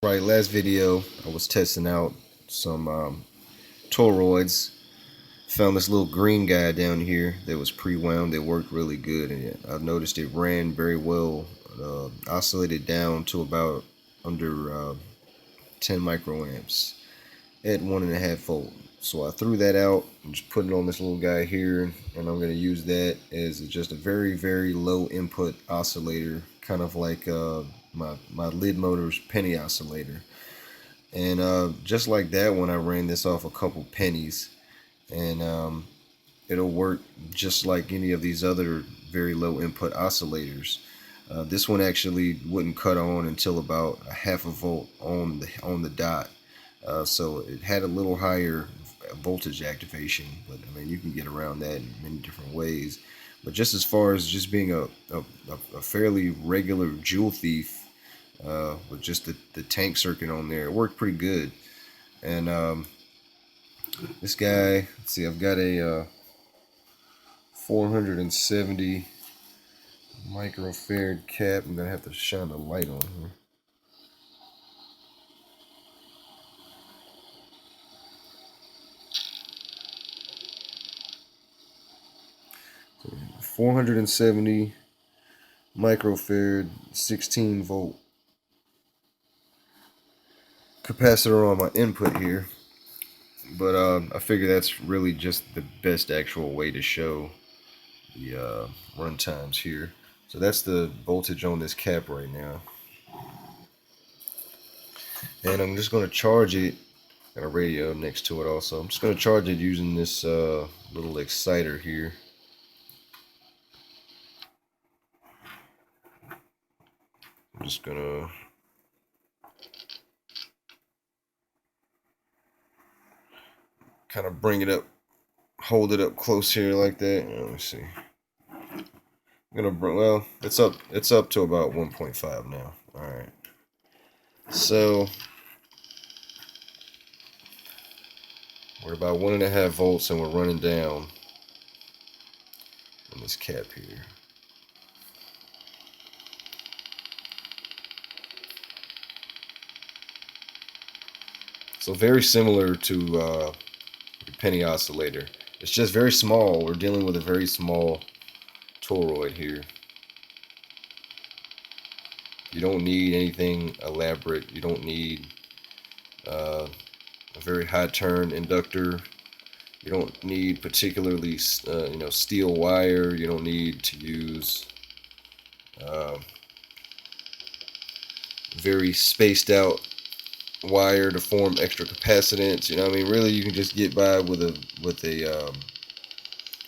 Right, last video I was testing out some toroids. Found this little green guy down here that was pre-wound. It worked really good, and I noticed it ran very well. Oscillated down to about under 10 microamps at 1.5 volt. So I threw that out and just put it on this little guy here, and I'm going to use that as just a very low input oscillator, kind of like my Lidmotor's penny oscillator. And just like that one, I ran this off a couple pennies, and it'll work just like any of these other very low input oscillators. This one actually wouldn't cut on until about a 0.5 volt on the dot. So it had a little higher voltage activation, but I mean you can get around that in many different ways. But just as far as just being a fairly regular Joule Thief with just the tank circuit on there, it worked pretty good. And this guy, let's see, I've got a 470 microfarad cap. I'm gonna have to shine a light on here. 470 microfarad, 16 volt capacitor on my input here. But I figure that's really just the best actual way to show the run times here. So that's the voltage on this cap right now. And I'm just going to charge it. Got a radio next to it also. I'm just going to charge it using this little exciter here. I'm just going to kind of bring it up, hold it up close here like that. Let me see. I'm gonna bring, well, it's up to about 1.5 now. All right. So we're about 1.5 volts, and we're running down on this cap here. So very similar to the penny oscillator. It's just very small. We're dealing with a very small toroid here. You don't need anything elaborate. You don't need a very high turn inductor. You don't need particularly steel wire. You don't need to use very spaced out wire to form extra capacitance. I mean, really, you can just get by with a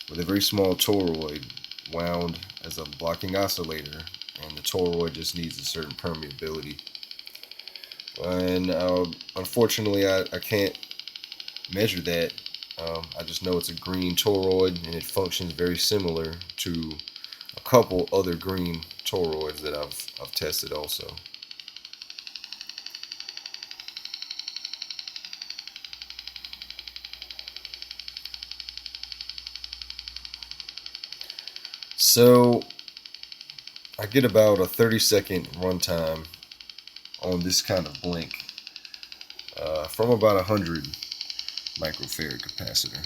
very small toroid wound as a blocking oscillator, and the toroid just needs a certain permeability. And unfortunately, I can't measure that. I just know it's a green toroid, and it functions very similar to a couple other green toroids that I've tested also. So I get about a 30-second runtime on this kind of blink from about 100 microfarad capacitor.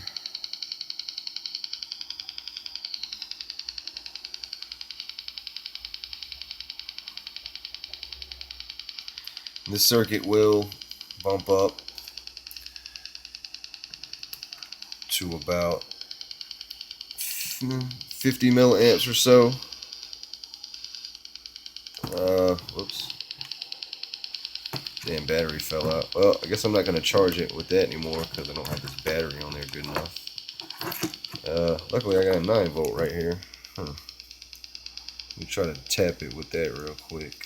This circuit will bump up to about 50 milliamps or so. Whoops. Damn, battery fell out. Well, I guess I'm not going to charge it with that anymore because I don't have this battery on there good enough. Luckily, I got a 9 volt right here. Let me try to tap it with that real quick.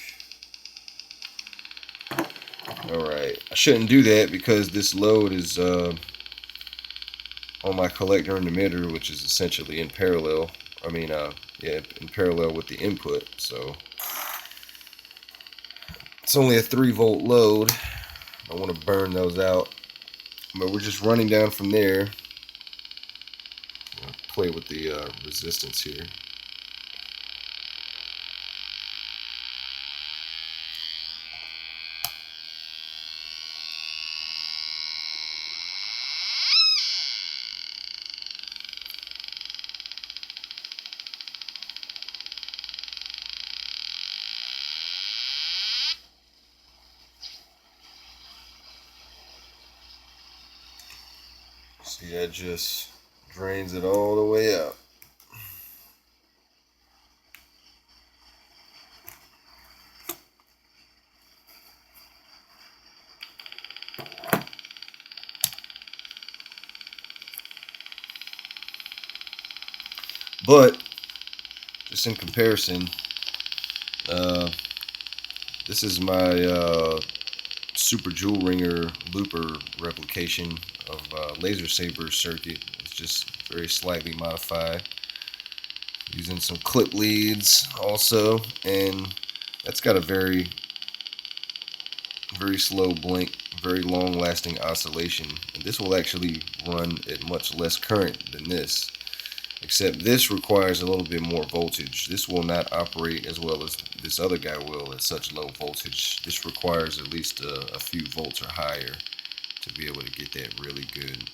Alright, I shouldn't do that because this load is on my collector and emitter, which is essentially in parallel. I mean, in parallel with the input. So it's only a 3 volt load. I want to burn those out, but we're just running down from there. I'll play with the resistance here. See, that just drains it all the way out. But just in comparison, this is my Super Joule Ringer looper replication of laser saber circuit. It's just very slightly modified, using some clip leads also, and that's got a very slow blink, very long lasting oscillation. And this will actually run at much less current than this, except this requires a little bit more voltage. This will not operate as well as this other guy will at such low voltage. This requires at least a few volts or higher to be able to get that really good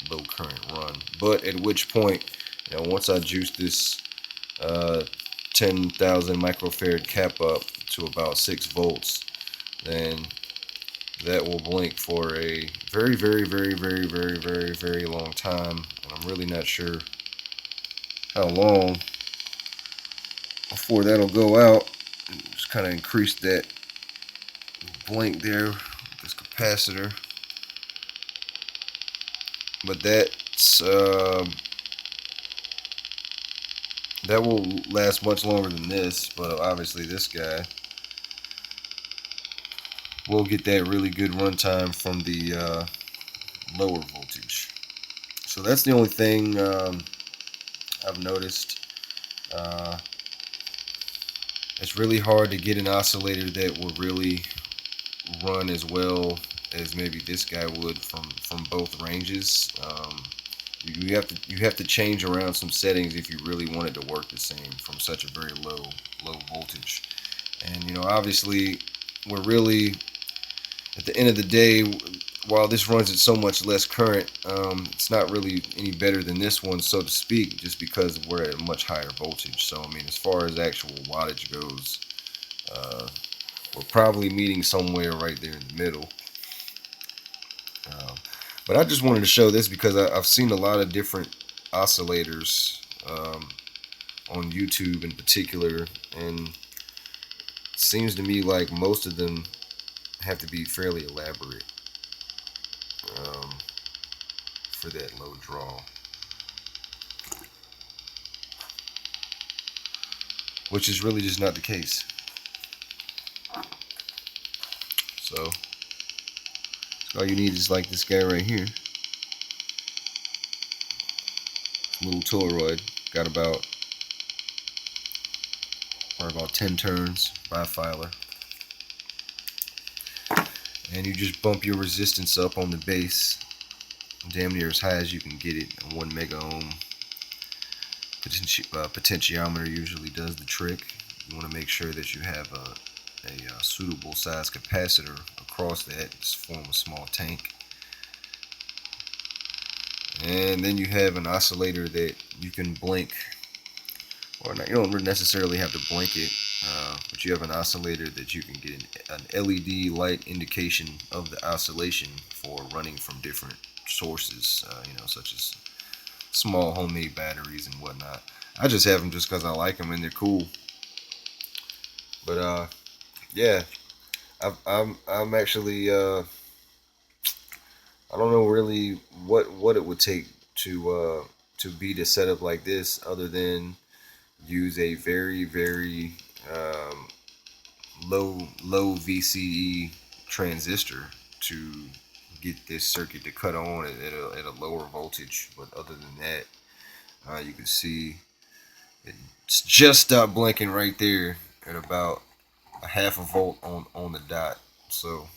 low current run. But at which point, you know, once I juice this 10,000 microfarad cap up to about 6 volts, then that will blink for a very long time. And I'm really not sure how long before that'll go out. Just kind of increase that blink there with this capacitor. But that's that will last much longer than this. But obviously this guy will get that really good runtime from the lower voltage. So that's the only thing I've noticed. It's really hard to get an oscillator that will really run as well as maybe this guy would from both ranges. You have to change around some settings if you really want it to work the same from such a very low voltage. And you know, obviously, we're really at the end of the day, while this runs at so much less current, it's not really any better than this one, so to speak, just because we're at a much higher voltage. So I mean, as far as actual wattage goes, we're probably meeting somewhere right there in the middle. But I just wanted to show this because I've seen a lot of different oscillators on YouTube in particular, and it seems to me like most of them have to be fairly elaborate for that low draw, which is really just not the case. So all you need is like this guy right here, little toroid, got about 10 turns, bifilar, and you just bump your resistance up on the base damn near as high as you can get it. A 1 mega ohm potentiometer usually does the trick. You want to make sure that you have a suitable size capacitor across that to form a small tank. And then you have an oscillator that you can blink, or not, you don't necessarily have to blink it, but you have an oscillator that you can get an LED light indication of the oscillation for running from different sources, you know, such as small homemade batteries and whatnot. I just have them just because I like them and they're cool. But yeah, I'm actually I don't know really what it would take to beat a setup like this, other than use a very low VCE transistor to get this circuit to cut on at a lower voltage. But other than that, you can see it's just stopped blinking right there at about a half a volt on the dot. So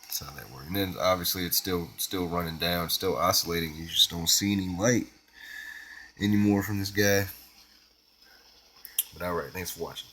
that's how that works. And then obviously it's still running down, still oscillating. You just don't see any light anymore from this guy. But alright, thanks for watching.